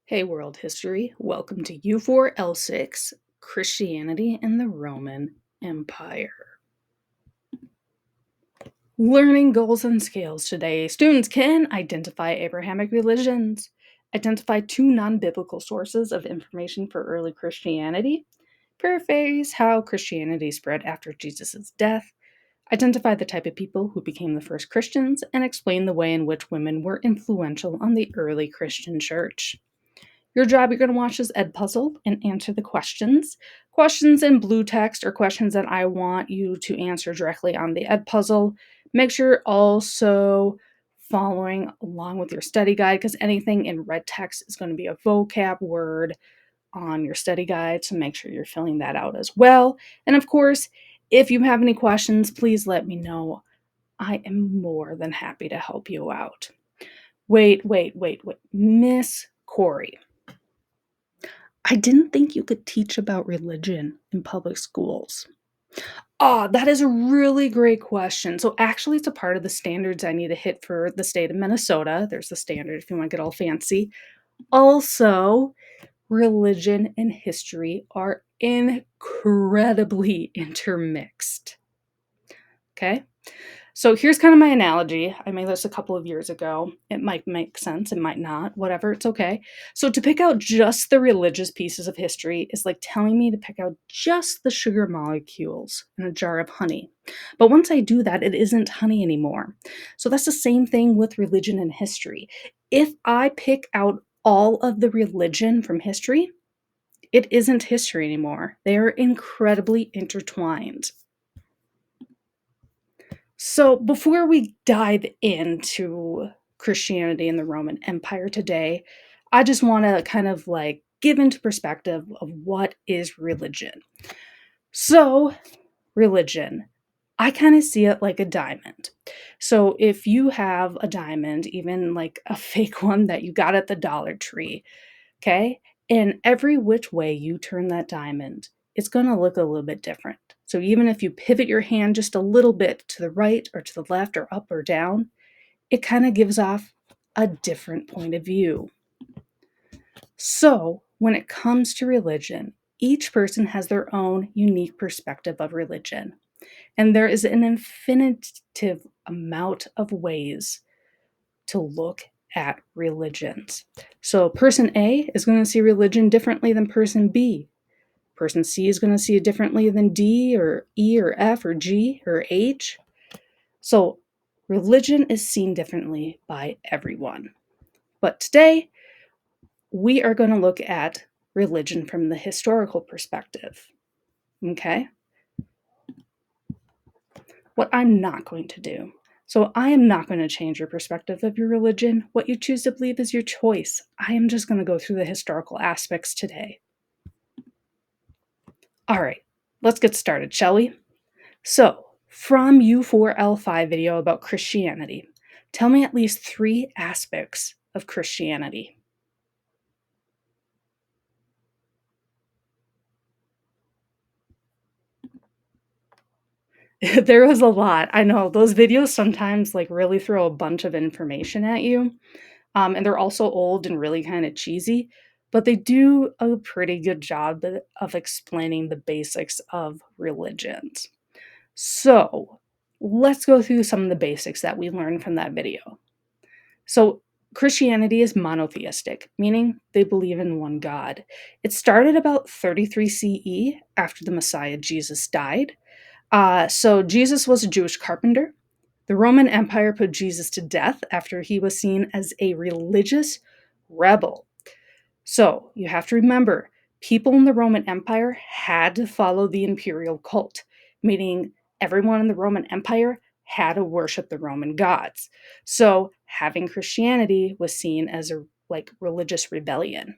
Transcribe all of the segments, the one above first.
Hey, world history. Welcome to U4-L6 Christianity and the Roman Empire. Learning goals and scales today. Students can identify Abrahamic religions, identify two non biblical sources of information for early Christianity, paraphrase how Christianity spread after Jesus' death, identify the type of people who became the first Christians, and explain the way in which women were influential on the early Christian church. Your job, you're going to watch this ed puzzle and answer the questions. Questions in blue text are questions that I want you to answer directly on the ed puzzle. Make sure you're also following along with your study guide because anything in red text is going to be a vocab word on your study guide, so make sure you're filling that out as well. And of course, if you have any questions, please let me know. I am more than happy to help you out. Wait. Miss Corey. I didn't think you could teach about religion in public schools. That is a really great question. So actually, it's a part of the standards I need to hit for the state of Minnesota. There's the standard if you want to get all fancy. Also, religion and history are incredibly intermixed. Okay? So here's kind of my analogy. I made this a couple of years ago. It might make sense, it might not, whatever, it's okay. So to pick out just the religious pieces of history is like telling me to pick out just the sugar molecules in a jar of honey. But once I do that, it isn't honey anymore. So that's the same thing with religion and history. If I pick out all of the religion from history, it isn't history anymore. They are incredibly intertwined. So, before we dive into Christianity and the Roman Empire today, I just want to kind of like give into perspective of what is religion. So, religion, I kind of see it like a diamond. So, if you have a diamond, even like a fake one that you got at the Dollar Tree, okay, in every which way you turn that diamond, it's going to look a little bit different. So even if you pivot your hand just a little bit to the right or to the left or up or down, it kind of gives off a different point of view. So when it comes to religion, each person has their own unique perspective of religion. And there is an infinitive amount of ways to look at religions. So person A is going to see religion differently than person B. Person C is going to see it differently than D or E or F or G or H. So religion is seen differently by everyone. But today, we are going to look at religion from the historical perspective. Okay? What I'm not going to do. So I am not going to change your perspective of your religion. What you choose to believe is your choice. I am just going to go through the historical aspects today. All right, let's get started, shall we? So, from U4-L5 video about Christianity, tell me at least 3 aspects of Christianity. There was a lot. I know those videos sometimes like really throw a bunch of information at you. And they're also old and really kind of cheesy, but they do a pretty good job of explaining the basics of religions. So let's go through some of the basics that we learned from that video. So Christianity is monotheistic, meaning they believe in one God. It started about 33 CE after the Messiah Jesus died. So Jesus was a Jewish carpenter. The Roman Empire put Jesus to death after he was seen as a religious rebel. So you have to remember, people in the Roman Empire had to follow the imperial cult, meaning everyone in the Roman Empire had to worship the Roman gods. So having Christianity was seen as a religious rebellion.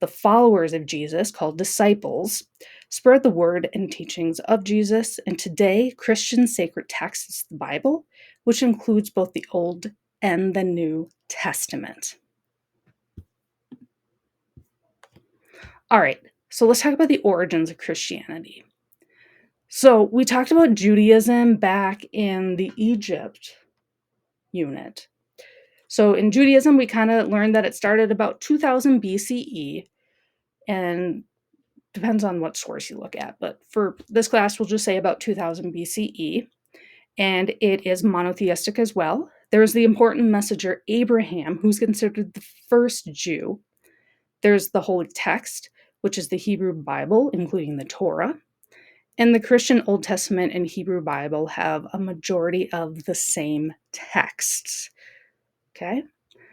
The followers of Jesus, called disciples, spread the word and teachings of Jesus, and today Christian sacred text is the Bible, which includes both the Old and the New Testament. All right, so let's talk about the origins of Christianity. So we talked about Judaism back in the Egypt unit. So in Judaism, we kind of learned that it started about 2000 BCE, and depends on what source you look at. But for this class, we'll just say about 2000 BCE. And it is monotheistic as well. There's the important messenger Abraham, who's considered the first Jew. There's the Holy Text, which is the Hebrew Bible, including the Torah. And the Christian Old Testament and Hebrew Bible have a majority of the same texts. Okay?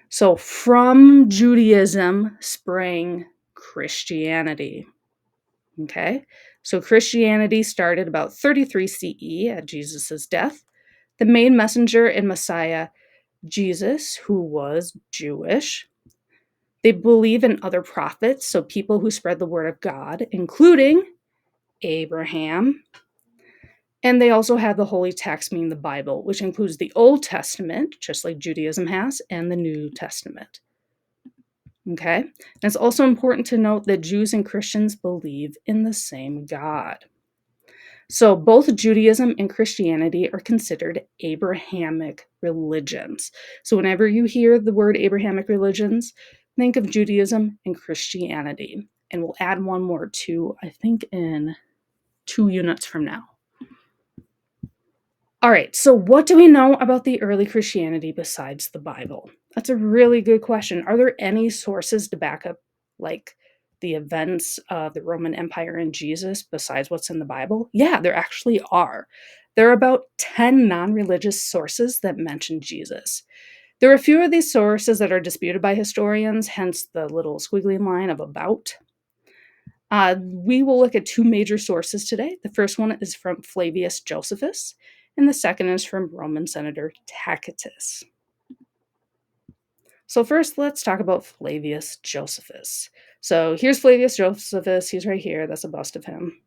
So from Judaism sprang Christianity. Okay? So Christianity started about 33 CE at Jesus' death. The main messenger and Messiah, Jesus, who was Jewish. They believe in other prophets, so people who spread the word of God, including Abraham. And they also have the Holy Text, meaning the Bible, which includes the Old Testament, just like Judaism has, and the New Testament. Okay? And it's also important to note that Jews and Christians believe in the same God. So both Judaism and Christianity are considered Abrahamic religions. So whenever you hear the word Abrahamic religions, think of Judaism and Christianity. And we'll add one more too, I think in 2 units from now. All right, so what do we know about the early Christianity besides the Bible? That's a really good question. Are there any sources to back up, like, the events of the Roman Empire and Jesus besides what's in the Bible? Yeah, there actually are. There are about 10 non-religious sources that mention Jesus. There are a few of these sources that are disputed by historians, hence the little squiggly line of about. We will look at 2 major sources today. The first one is from Flavius Josephus, and the second is from Roman Senator Tacitus. So first, let's talk about Flavius Josephus. So here's Flavius Josephus. He's right here. That's a bust of him.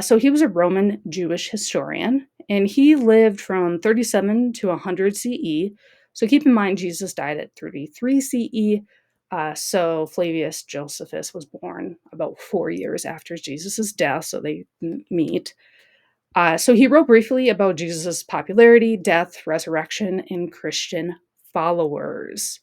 So he was a Roman Jewish historian, and he lived from 37 to 100 CE. So keep in mind, Jesus died at 33 CE. So Flavius Josephus was born about 4 years after Jesus' death, so they meet. So he wrote briefly about Jesus' popularity, death, resurrection, and Christian followers.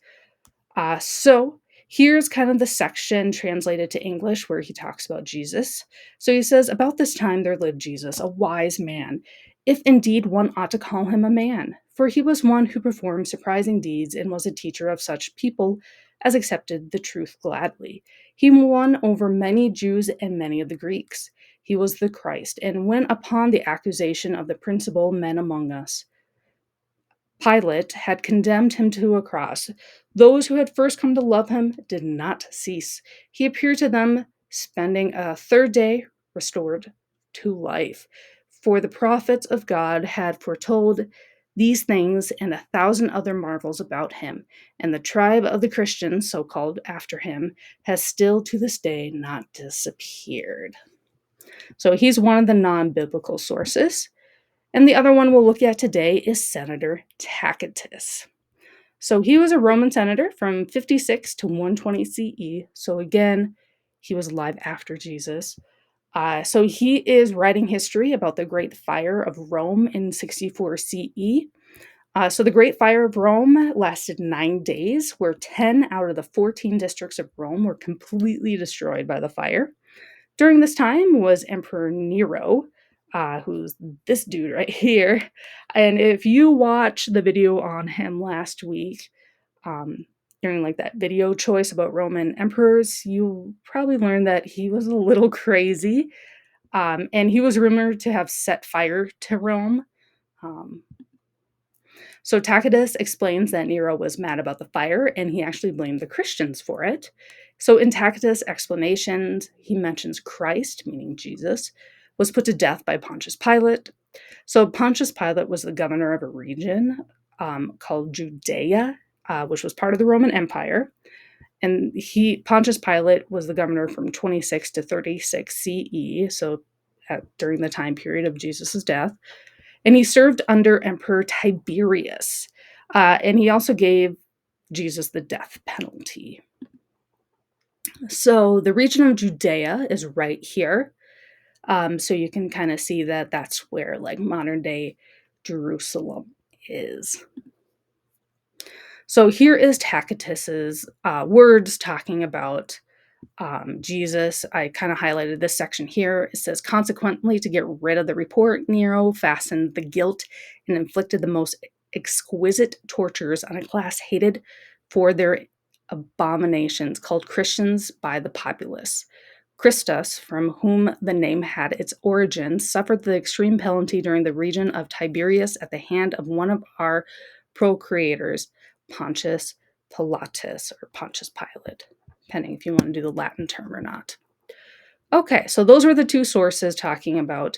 So here's kind of the section translated to English where he talks about Jesus. So he says, about this time there lived Jesus, a wise man, if indeed one ought to call him a man, for he was one who performed surprising deeds and was a teacher of such people as accepted the truth gladly. He won over many Jews and many of the Greeks. He was the Christ, and when upon the accusation of the principal men among us, Pilate had condemned him to a cross. Those who had first come to love him did not cease. He appeared to them, spending a 3rd day restored to life. For the prophets of God had foretold these things and 1,000 other marvels about him. And the tribe of the Christians, so called after him, has still to this day not disappeared. So he's one of the non-biblical sources. And the other one we'll look at today is Senator Tacitus. So he was a Roman senator from 56 to 120 CE. So again, he was alive after Jesus. So he is writing history about the Great Fire of Rome in 64 CE. So the Great Fire of Rome lasted 9 days, where 10 out of the 14 districts of Rome were completely destroyed by the fire. During this time was Emperor Nero, who's this dude right here. And if you watch the video on him last week, during like that video choice about Roman emperors, you probably learned that he was a little crazy. And he was rumored to have set fire to Rome. So Tacitus explains that Nero was mad about the fire and he actually blamed the Christians for it. So in Tacitus' explanations, he mentions Christ, meaning Jesus, was put to death by Pontius Pilate. So Pontius Pilate was the governor of a region called Judea, which was part of the Roman Empire. And Pontius Pilate was the governor from 26 to 36 CE, so during the time period of Jesus' death. And he served under Emperor Tiberius. And he also gave Jesus the death penalty. So the region of Judea is right here. So you can kind of see that that's where like modern day Jerusalem is. So here is Tacitus's words talking about Jesus. I kind of highlighted this section here. It says, consequently, to get rid of the report, Nero fastened the guilt and inflicted the most exquisite tortures on a class hated for their abominations, called Christians by the populace. Christus, from whom the name had its origin, suffered the extreme penalty during the region of Tiberias at the hand of one of our procurators, Pontius Pilatus, or Pontius Pilate, depending if you want to do the Latin term or not. Okay, so those were the two sources talking about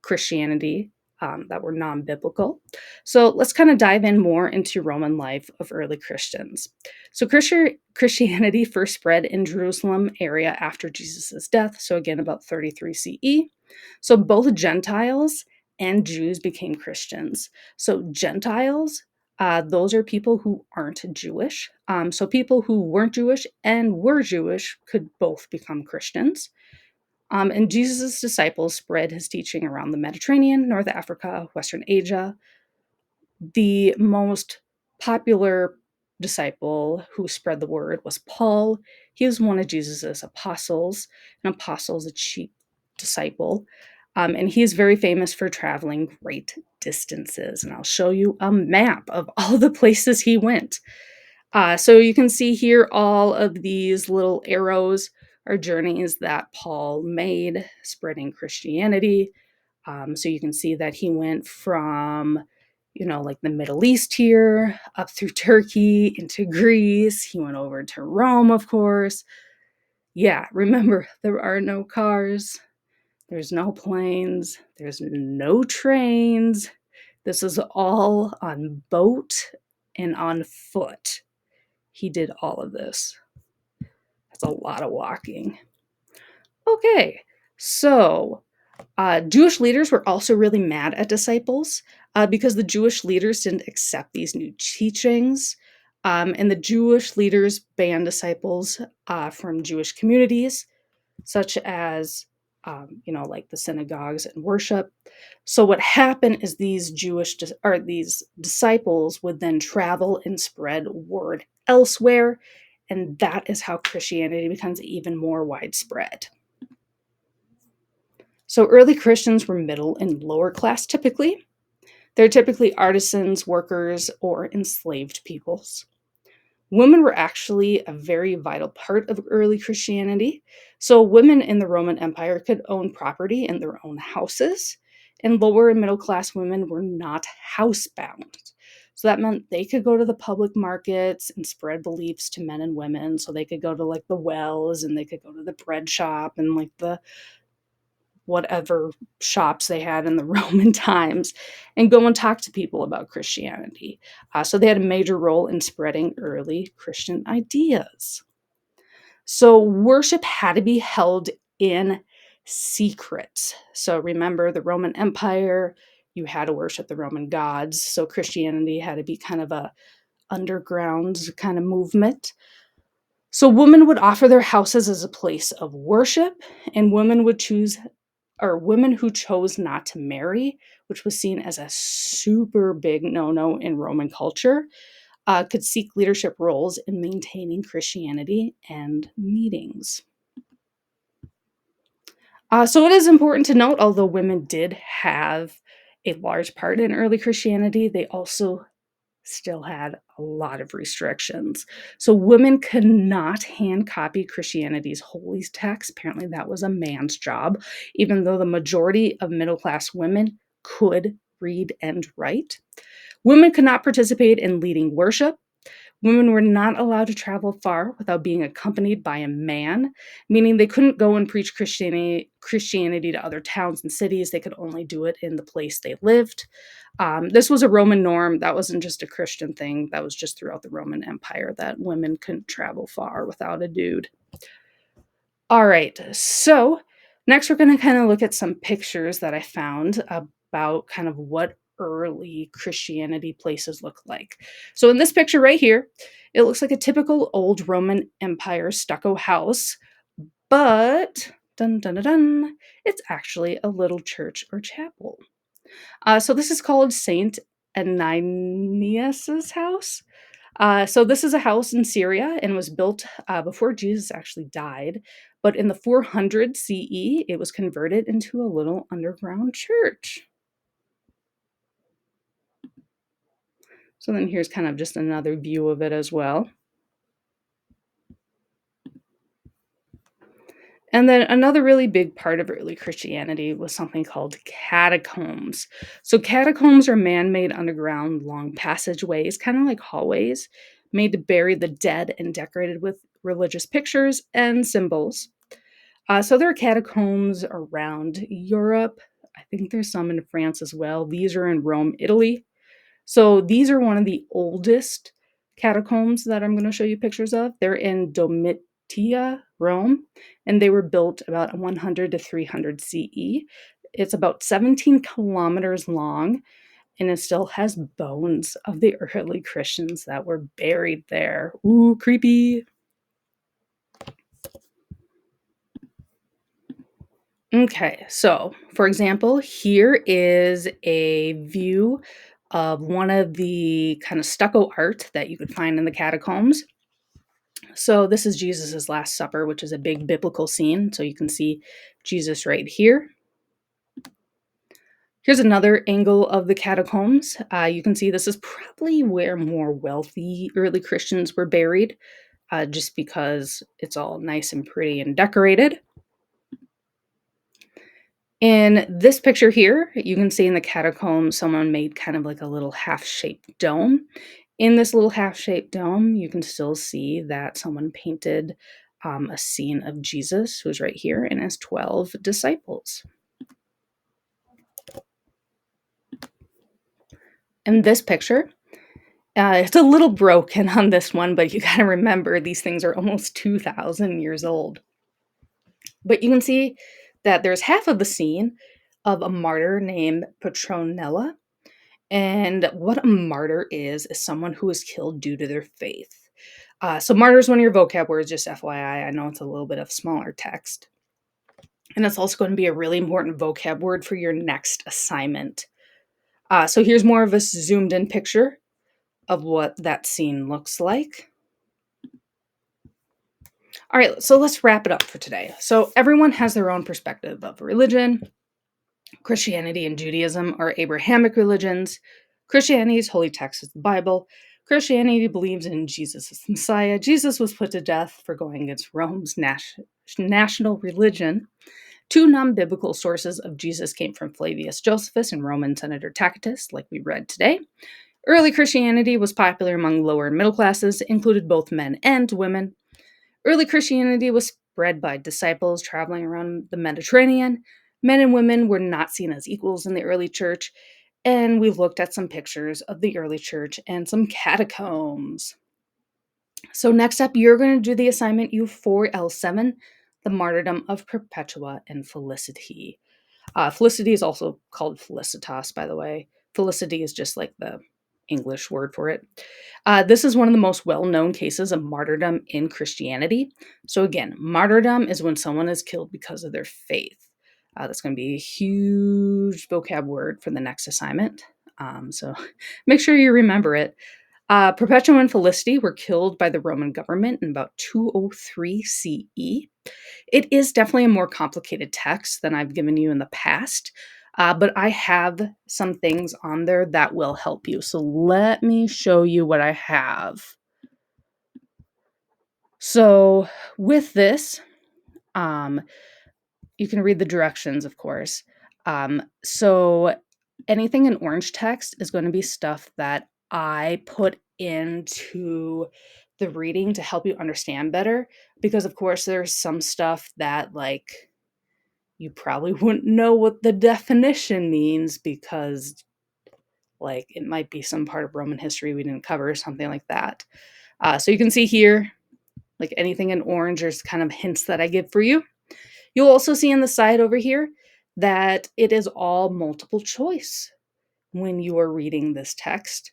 Christianity that were non biblical. So let's kind of dive in more into Roman life of early Christians. So Christianity first spread in Jerusalem area after Jesus' death, so again about 33 CE. So both Gentiles and Jews became Christians. So Gentiles, those are people who aren't Jewish. So people who weren't Jewish and were Jewish could both become Christians. And Jesus' disciples spread his teaching around the Mediterranean, North Africa, Western Asia. The most popular disciple who spread the word was Paul. He was one of Jesus' apostles. An apostle is a chief disciple. And he is very famous for traveling great distances. And I'll show you a map of all the places he went. So you can see here all of these little arrows are journeys that Paul made spreading Christianity. So you can see that he went from, like the Middle East here, up through Turkey into Greece. He went over to Rome, of course. Yeah, remember, there are no cars, there's no planes, there's no trains. This is all on boat and on foot. He did all of this. That's a lot of walking. Okay, so Jewish leaders were also really mad at disciples because the Jewish leaders didn't accept these new teachings. And the Jewish leaders banned disciples from Jewish communities, such as, like the synagogues and worship. So what happened is these these disciples would then travel and spread word elsewhere, and that is how Christianity becomes even more widespread. So early Christians were middle and lower class typically. They're typically artisans, workers, or enslaved peoples. Women were actually a very vital part of early Christianity. So women in the Roman Empire could own property in their own houses, and lower and middle class women were not housebound. So that meant they could go to the public markets and spread beliefs to men and women. So they could go to like the wells, and they could go to the bread shop and like the whatever shops they had in the Roman times and go and talk to people about Christianity. So they had a major role in spreading early Christian ideas. So worship had to be held in secret. So remember the Roman Empire, you had to worship the Roman gods. So Christianity had to be kind of a underground kind of movement. So women would offer their houses as a place of worship, and women who chose not to marry, which was seen as a super big no-no in Roman culture, could seek leadership roles in maintaining Christianity and meetings. So it is important to note, although women did have a large part in early Christianity, they also still had a lot of restrictions. So women could not hand copy Christianity's holy text. Apparently that was a man's job, even though the majority of middle class women could read and write. Women could not participate in leading worship. Women were not allowed to travel far without being accompanied by a man, meaning they couldn't go and preach Christianity to other towns and cities. They could only do it in the place they lived. This was a Roman norm. That wasn't just a Christian thing. That was just throughout the Roman Empire that women couldn't travel far without a dude. All right, so next we're going to kind of look at some pictures that I found about kind of what early Christianity places look like. So in this picture right here, it looks like a typical old Roman Empire stucco house, but dun dun dun dun, it's actually a little church or chapel. So this is called Saint Ananias's house. So this is a house in Syria and was built before Jesus actually died. But in the 400 CE, it was converted into a little underground church. So then here's kind of just another view of it as well. And then another really big part of early Christianity was something called catacombs. So catacombs are man-made underground long passageways, kind of like hallways, made to bury the dead and decorated with religious pictures and symbols. So there are catacombs around Europe. I think there's some in France as well. These are in Rome, Italy. So these are one of the oldest catacombs that I'm going to show you pictures of. They're in Domitia, Rome, and they were built about 100 to 300 CE. It's about 17 kilometers long, and it still has bones of the early Christians that were buried there. Ooh, creepy. Okay, so for example, here is a view of one of the kind of stucco art that you could find in the catacombs. So this is Jesus's Last Supper, which is a big biblical scene. So you can see Jesus right here. Here's another angle of the catacombs. You can see this is probably where more wealthy early Christians were buried, just because it's all nice and pretty and decorated. In this picture here, you can see in the catacombs, someone made kind of like a little half-shaped dome. In this little half-shaped dome, you can still see that someone painted a scene of Jesus, who's right here, and his 12 disciples. In this picture, it's a little broken on this one, but you got to remember these things are almost 2,000 years old. But you can see that there's half of the scene of a martyr named Petronella. And what a martyr is someone who is killed due to their faith. So martyr is one of your vocab words, just FYI. I know it's a little bit of smaller text. And it's also going to be a really important vocab word for your next assignment. So here's more of a zoomed in picture of what that scene looks like. All right, so let's wrap it up for today. So everyone has their own perspective of religion. Christianity and Judaism are Abrahamic religions. Christianity's holy text is the Bible. Christianity believes in Jesus as the Messiah. Jesus was put to death for going against Rome's national religion. Two non-biblical sources of Jesus came from Flavius Josephus and Roman Senator Tacitus, like we read today. Early Christianity was popular among lower and middle classes, included both men and women. Early Christianity was spread by disciples traveling around the Mediterranean. Men and women were not seen as equals in the early church, and we looked at some pictures of the early church and some catacombs. So next up, you're going to do the assignment U4-L6, the martyrdom of Perpetua and Felicity. Felicity is also called Felicitas, by the way. Felicity is just like the English word for it. This is one of the most well-known cases of martyrdom in Christianity. So again, martyrdom is when someone is killed because of their faith. That's going to be a huge vocab word for the next assignment. So make sure you remember it. Perpetua and Felicity were killed by the Roman government in about 203 CE. It is definitely a more complicated text than I've given you in the past, but I have some things on there that will help you. So let me show you what I have. So with this, you can read the directions, of course. So anything in orange text is going to be stuff that I put into the reading to help you understand better, because of course there's some stuff that like you probably wouldn't know what the definition means because like it might be some part of Roman history we didn't cover or something like that. So you can see here, like anything in orange, there's kind of hints that I give for you. You'll also see on the side over here that it is all multiple choice when you are reading this text.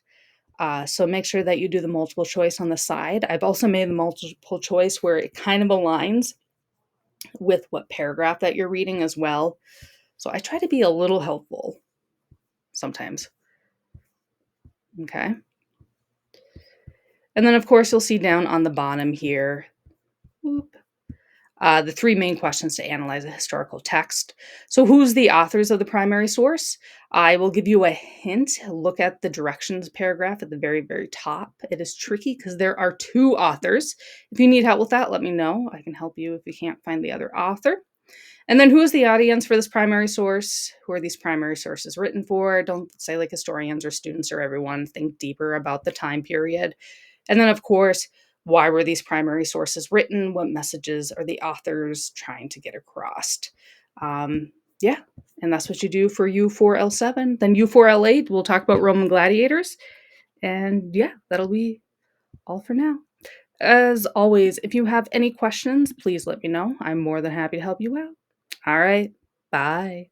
So make sure that you do the multiple choice on the side. I've also made the multiple choice where it kind of aligns with what paragraph that you're reading as well. So I try to be a little helpful sometimes. Okay. And then, of course, you'll see down on the bottom here, whoop, the three main questions to analyze a historical text. So, who's the authors of the primary source? I will give you a hint. Look at the directions paragraph at the very, very top. It is tricky because there are two authors. If you need help with that, let me know. I can help you if you can't find the other author. And then who is the audience for this primary source? Who are these primary sources written for? Don't say like historians or students or everyone. Think deeper about the time period. And then, of course, why were these primary sources written? What messages are the authors trying to get across? Yeah, and that's what you do for U4-L7. Then U4-L8, we'll talk about Roman gladiators. And yeah, that'll be all for now. As always, if you have any questions, please let me know. I'm more than happy to help you out. All right, bye.